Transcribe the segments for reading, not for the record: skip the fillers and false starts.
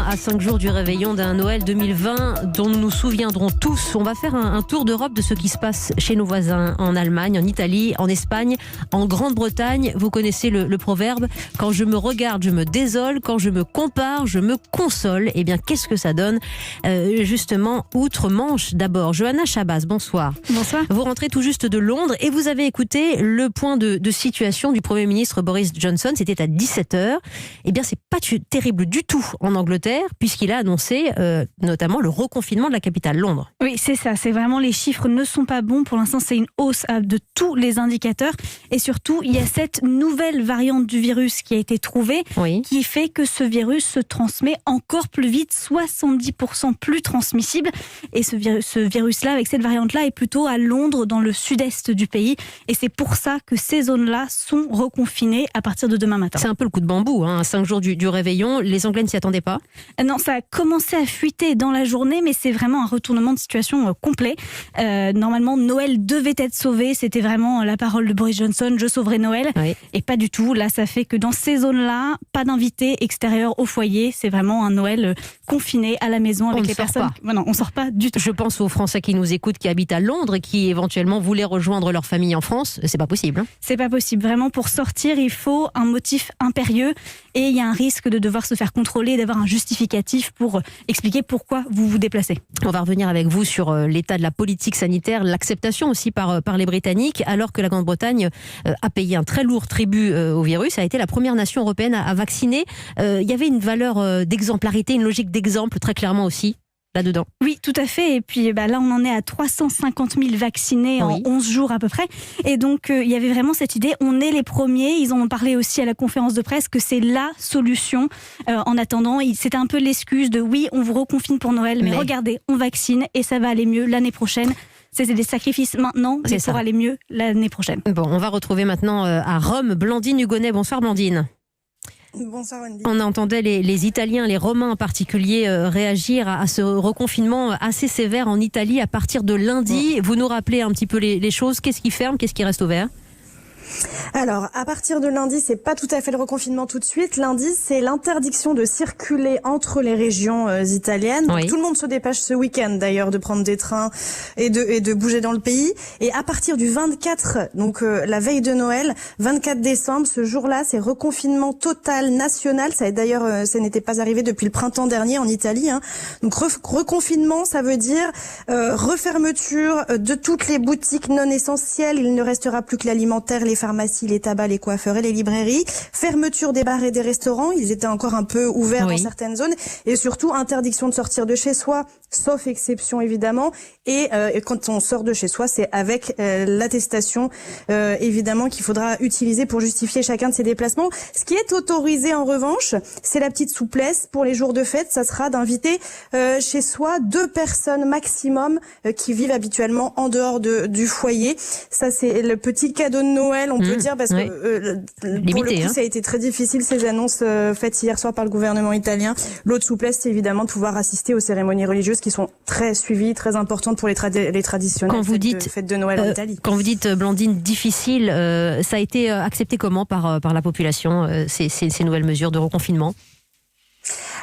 à 5 jours du réveillon d'un Noël 2020 dont nous nous souviendrons tous. On va faire un tour d'Europe de ce qui se passe chez nos voisins en Allemagne, en Italie, en Espagne, en Grande-Bretagne. Vous connaissez le proverbe « Quand je me regarde, je me désole. Quand je me compare, je me console ». Eh bien, qu'est-ce que ça donne justement outre-Manche d'abord. Johanna Chabas, bonsoir. Bonsoir. Vous rentrez tout juste de Londres et vous avez écouté le point de situation du Premier ministre Boris Johnson. C'était à 17h. Eh bien, c'est pas terrible du tout en Angleterre, puisqu'il a annoncé notamment le reconfinement de la capitale, Londres. Oui, c'est ça. C'est vraiment, les chiffres ne sont pas bons. Pour l'instant, c'est une hausse de tous les indicateurs. Et surtout, il y a cette nouvelle variante du virus qui a été trouvée, qui fait que ce virus se transmet encore plus vite, 70% plus transmissible. Et ce virus-là, avec cette variante-là, est plutôt à Londres, dans le sud-est du pays. Et c'est pour ça que ces zones-là sont reconfinées à partir de demain matin. C'est un peu le coup de bambou, hein, 5 jours du réveillon. Les Anglais ne s'y attendaient pas? Non, ça a commencé à fuiter dans la journée, mais c'est vraiment un retournement de situation complet. Normalement, Noël devait être sauvé. C'était vraiment la parole de Boris Johnson, je sauverai Noël. Oui. Et pas du tout. Là, ça fait que dans ces zones-là, pas d'invités extérieurs au foyer. C'est vraiment un Noël confiné à la maison avec les personnes. Non, on sort pas du tout. Je pense aux Français qui nous écoutent, qui habitent à Londres et qui éventuellement voulaient rejoindre leur famille en France. C'est pas possible. C'est pas possible. Vraiment, pour sortir, il faut un motif impérieux et il y a un risque de devoir se faire contrôler et d'avoir un justificatif pour expliquer pourquoi vous vous déplacez. On va revenir avec vous sur l'état de la politique sanitaire, l'acceptation aussi par les Britanniques, alors que la Grande-Bretagne a payé un très lourd tribut au virus, a été la première nation européenne à vacciner. Il y avait une valeur d'exemplarité, une logique d'exemple très clairement aussi là-dedans. Oui, tout à fait. Et puis là, on en est à 350 000 vaccinés en 11 jours à peu près. Et donc, il y avait vraiment cette idée, on est les premiers. Ils en ont parlé aussi à la conférence de presse, que c'est la solution. En attendant, c'était un peu l'excuse de oui, on vous reconfine pour Noël, mais regardez, on vaccine et ça va aller mieux l'année prochaine. C'est des sacrifices maintenant, mais pour aller mieux l'année prochaine. Bon, on va retrouver maintenant à Rome Blandine Hugonnet. Bonsoir Blandine. Bonsoir Wendy. On entendait les Italiens, les Romains en particulier, réagir à ce reconfinement assez sévère en Italie à partir de lundi. Vous nous rappelez un petit peu les choses. Qu'est-ce qui ferme, qu'est-ce qui reste ouvert ? Alors, à partir de lundi, c'est pas tout à fait le reconfinement tout de suite. Lundi, c'est l'interdiction de circuler entre les régions italiennes. Donc, tout le monde se dépêche ce week-end, d'ailleurs, de prendre des trains et de bouger dans le pays. Et à partir du 24, donc la veille de Noël, 24 décembre, ce jour-là, c'est reconfinement total national. Ça, d'ailleurs, ça n'était pas arrivé depuis le printemps dernier en Italie. Hein. Donc, reconfinement, ça veut dire refermeture de toutes les boutiques non essentielles. Il ne restera plus que l'alimentaire, les pharmacies, les tabacs, les coiffeurs et les librairies. Fermeture des bars et des restaurants. Ils étaient encore un peu ouverts dans certaines zones. Et surtout, interdiction de sortir de chez soi, sauf exception évidemment. Et quand on sort de chez soi, c'est avec l'attestation évidemment qu'il faudra utiliser pour justifier chacun de ses déplacements. Ce qui est autorisé en revanche, c'est la petite souplesse. Pour les jours de fête, ça sera d'inviter chez soi 2 personnes maximum qui vivent habituellement en dehors du foyer. Ça, c'est le petit cadeau de Noël, on peut dire, parce que pour le coup, ça a été très difficile, ces annonces faites hier soir par le gouvernement italien. L'autre souplesse, c'est évidemment de pouvoir assister aux cérémonies religieuses qui sont très suivies, très importantes pour les traditionnelles fêtes de Noël en Italie. Quand vous dites, Blandine, difficile, ça a été accepté comment par la population, ces nouvelles mesures de reconfinement ?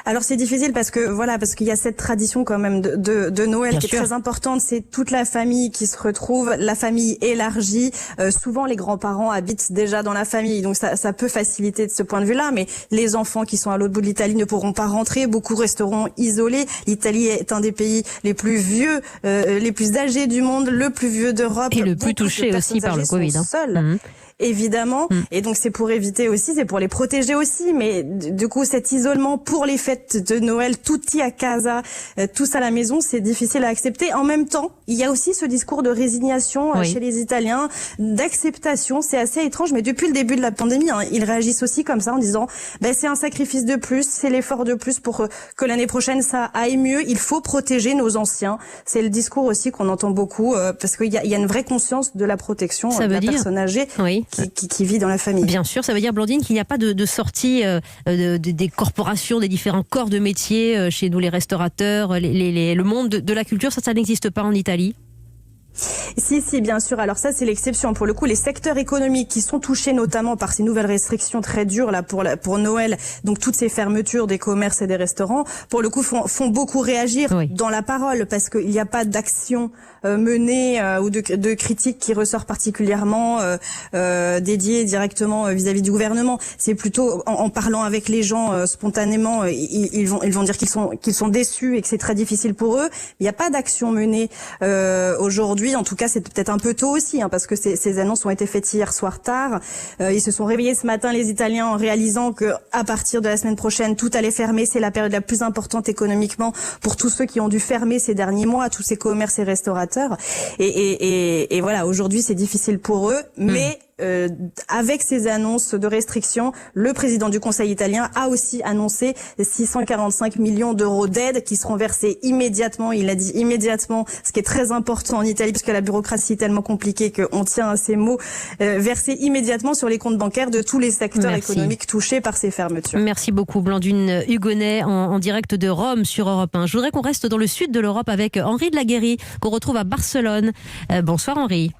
Alors c'est difficile parce qu'il y a cette tradition quand même de Noël qui est très importante. C'est toute la famille qui se retrouve, la famille élargie. Souvent les grands-parents habitent déjà dans la famille, donc ça peut faciliter de ce point de vue-là. Mais les enfants qui sont à l'autre bout de l'Italie ne pourront pas rentrer. Beaucoup resteront isolés. L'Italie est un des pays les plus vieux, les plus âgés du monde, le plus vieux d'Europe. Et le plus touché aussi par le Covid. Seuls. Évidemment, et donc c'est pour éviter aussi, c'est pour les protéger aussi, mais du coup cet isolement pour les fêtes de Noël, tutti a casa, tous à la maison, c'est difficile à accepter. En même temps, il y a aussi ce discours de résignation chez les Italiens, d'acceptation, c'est assez étrange, mais depuis le début de la pandémie, ils réagissent aussi comme ça en disant c'est un sacrifice de plus, c'est l'effort de plus pour que l'année prochaine ça aille mieux, il faut protéger nos anciens. C'est le discours aussi qu'on entend beaucoup, parce qu'il y a une vraie conscience de la protection de la personne âgée. Qui vit dans la famille. Bien sûr, ça veut dire, Blandine, qu'il n'y a pas de sortie des corporations, des différents corps de métier, chez nous les restaurateurs, le monde de la culture, ça n'existe pas en Italie ? Si, bien sûr. Alors ça, c'est l'exception. Pour le coup, les secteurs économiques qui sont touchés notamment par ces nouvelles restrictions très dures là pour Noël, donc toutes ces fermetures des commerces et des restaurants, pour le coup, font beaucoup réagir dans la parole, parce qu'il n'y a pas d'action menée ou de critique qui ressort particulièrement dédiée directement vis-à-vis du gouvernement. C'est plutôt en parlant avec les gens spontanément, ils vont dire qu'ils sont déçus et que c'est très difficile pour eux. Il n'y a pas d'action menée aujourd'hui. En tout cas, c'est peut-être un peu tôt aussi, parce que ces annonces ont été faites hier soir tard. Ils se sont réveillés ce matin, les Italiens, en réalisant que à partir de la semaine prochaine, tout allait fermer. C'est la période la plus importante économiquement pour tous ceux qui ont dû fermer ces derniers mois, tous ces commerces et restaurateurs. Et voilà, aujourd'hui, c'est difficile pour eux, mais avec ces annonces de restrictions, le président du Conseil italien a aussi annoncé 645 millions d'euros d'aide qui seront versés immédiatement. Il a dit immédiatement, ce qui est très important en Italie, parce que la bureaucratie est tellement compliquée qu'on tient à ces mots, versés immédiatement sur les comptes bancaires de tous les secteurs économiques touchés par ces fermetures. Merci beaucoup, Blandine Hugonnet, en direct de Rome sur Europe 1. Je voudrais qu'on reste dans le sud de l'Europe avec Henri de Laguérie, qu'on retrouve à Barcelone. Bonsoir Henri.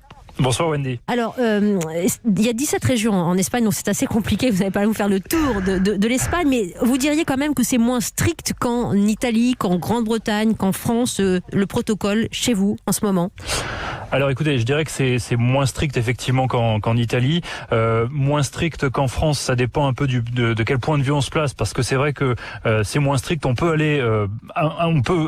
Bonsoir Wendy. Alors, il y a 17 régions en Espagne, donc c'est assez compliqué, vous n'allez pas vous faire le tour de l'Espagne, mais vous diriez quand même que c'est moins strict qu'en Italie, qu'en Grande-Bretagne, qu'en France, le protocole chez vous en ce moment? Alors écoutez, je dirais que c'est moins strict effectivement qu'en Italie, moins strict qu'en France. Ça dépend un peu de quel point de vue on se place, parce que c'est vrai que c'est moins strict. On peut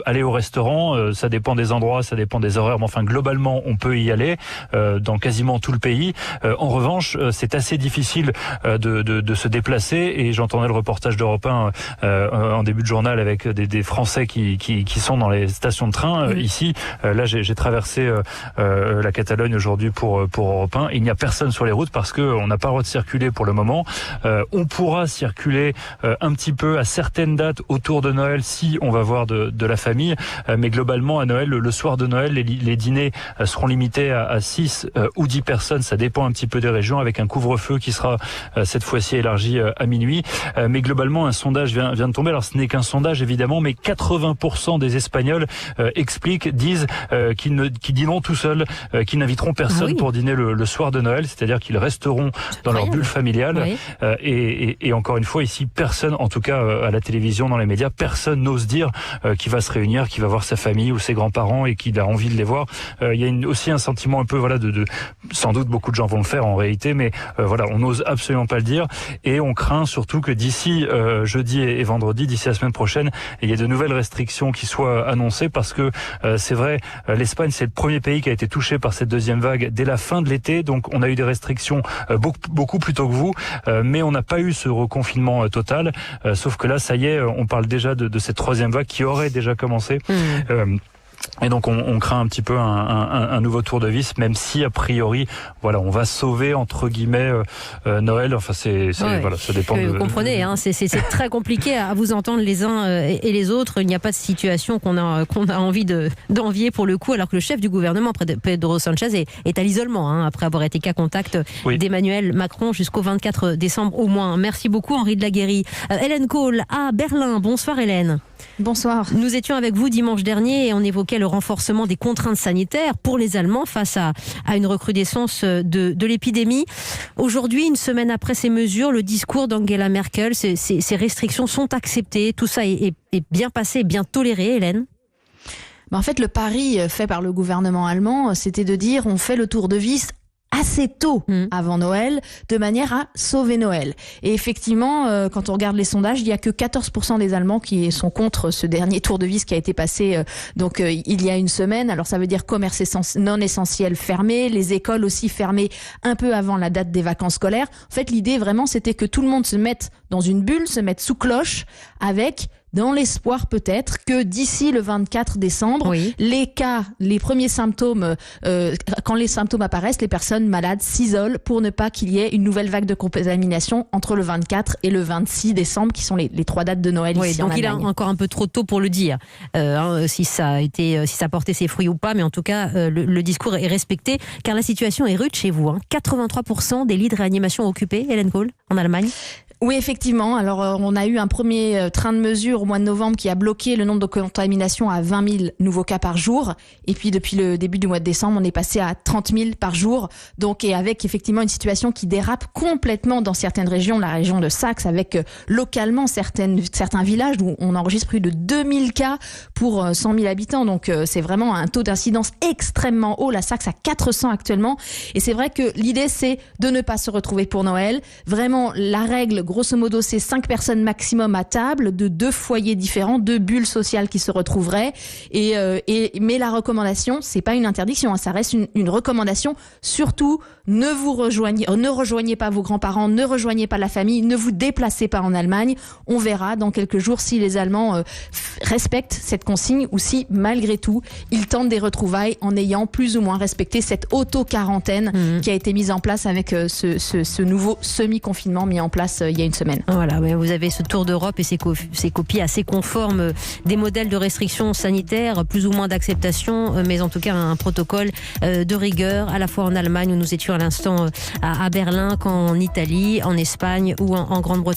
aller au restaurant, ça dépend des endroits, ça dépend des horaires, mais enfin globalement on peut y aller dans quasiment tout le pays. En revanche, c'est assez difficile de se déplacer, et j'entendais le reportage d'Europe 1 en début de journal avec des Français qui sont dans les stations de train ici. Là, j'ai traversé la Catalogne aujourd'hui pour Europe 1. Il n'y a personne sur les routes parce qu'on n'a pas le droit de circuler pour le moment. On pourra circuler un petit peu à certaines dates autour de Noël si on va voir de la famille, mais globalement à Noël, le soir de Noël, les dyners seront limités à 6 ou 10 personnes, ça dépend un petit peu des régions, avec un couvre-feu qui sera cette fois-ci élargi à minuit. Mais globalement, un sondage vient de tomber. Alors ce n'est qu'un sondage évidemment, mais 80% des Espagnols disent qu'ils dîneront tout seuls, qu'ils n'inviteront personne pour dîner le soir de Noël, c'est-à-dire qu'ils resteront dans leur bulle familiale. Oui. Et encore une fois, ici, personne, en tout cas à la télévision, dans les médias, personne n'ose dire qu'il va se réunir, qu'il va voir sa famille ou ses grands-parents et qu'il a envie de les voir. Il y a aussi un sentiment un peu, sans doute beaucoup de gens vont le faire en réalité, mais on n'ose absolument pas le dire, et on craint surtout que d'ici jeudi et vendredi, d'ici la semaine prochaine, il y ait de nouvelles restrictions qui soient annoncées, parce que c'est vrai, l'Espagne, c'est le premier pays qui a été touché par cette deuxième vague dès la fin de l'été, donc on a eu des restrictions beaucoup plus tôt que vous, mais on n'a pas eu ce reconfinement total, sauf que là, ça y est, on parle déjà de cette troisième vague qui aurait déjà commencé. Et donc on craint un petit peu un nouveau tour de vis, même si a priori, on va sauver entre guillemets Noël. Enfin ça dépend. Vous comprenez, c'est très compliqué à vous entendre les uns et les autres. Il n'y a pas de situation qu'on a envie d'envier pour le coup, alors que le chef du gouvernement, Pedro Sánchez, est à l'isolement après avoir été cas contact d'Emmanuel Macron jusqu'au 24 décembre au moins. Merci beaucoup Henri de Laguérie. Hélène Cole à Berlin. Bonsoir Hélène. Bonsoir. Nous étions avec vous dimanche dernier et on évoquait le renforcement des contraintes sanitaires pour les Allemands face à une recrudescence de l'épidémie. Aujourd'hui, une semaine après ces mesures, le discours d'Angela Merkel, ces restrictions sont acceptées. Tout ça est bien passé, bien toléré, Hélène ? En fait, le pari fait par le gouvernement allemand, c'était de dire on fait le tour de vis assez tôt avant Noël, de manière à sauver Noël. Et effectivement, quand on regarde les sondages, il n'y a que 14% des Allemands qui sont contre ce dernier tour de vis qui a été passé il y a une semaine. Alors ça veut dire commerce non essentiel fermé, les écoles aussi fermées un peu avant la date des vacances scolaires. En fait, l'idée vraiment, c'était que tout le monde se mette dans une bulle, se mette sous cloche, dans l'espoir peut-être que d'ici le 24 décembre, les premiers symptômes, quand les symptômes apparaissent, les personnes malades s'isolent pour ne pas qu'il y ait une nouvelle vague de contamination entre le 24 et le 26 décembre, qui sont les 3 dates de Noël ici en Allemagne. Donc il est encore un peu trop tôt pour le dire, si ça portait ses fruits ou pas, mais en tout cas, le discours est respecté, car la situation est rude chez vous. 83% des lits de réanimation occupés, Hélène Cole, en Allemagne. Oui, effectivement. Alors, on a eu un premier train de mesure au mois de novembre qui a bloqué le nombre de contaminations à 20 000 nouveaux cas par jour. Et puis, depuis le début du mois de décembre, on est passé à 30 000 par jour. Donc, et avec effectivement une situation qui dérape complètement dans certaines régions, la région de Saxe, avec localement certains villages où on enregistre plus de 2000 cas pour 100 000 habitants. Donc, c'est vraiment un taux d'incidence extrêmement haut. La Saxe à 400 actuellement. Et c'est vrai que l'idée, c'est de ne pas se retrouver pour Noël. Vraiment, la règle, grosso modo, c'est 5 personnes maximum à table, de 2 foyers différents, 2 bulles sociales qui se retrouveraient. Mais la recommandation, c'est pas une interdiction, hein, ça reste une recommandation. Surtout, ne rejoignez pas vos grands-parents, ne rejoignez pas la famille, ne vous déplacez pas en Allemagne. On verra dans quelques jours si les Allemands respectent cette consigne ou si, malgré tout, ils tentent des retrouvailles en ayant plus ou moins respecté cette auto-quarantaine qui a été mise en place avec ce nouveau semi-confinement mis en place il y a une semaine. Voilà, vous avez ce tour d'Europe et ces copies assez conformes des modèles de restrictions sanitaires, plus ou moins d'acceptation, mais en tout cas un protocole de rigueur, à la fois en Allemagne où nous étions à l'instant à Berlin qu'en Italie, en Espagne ou en Grande-Bretagne.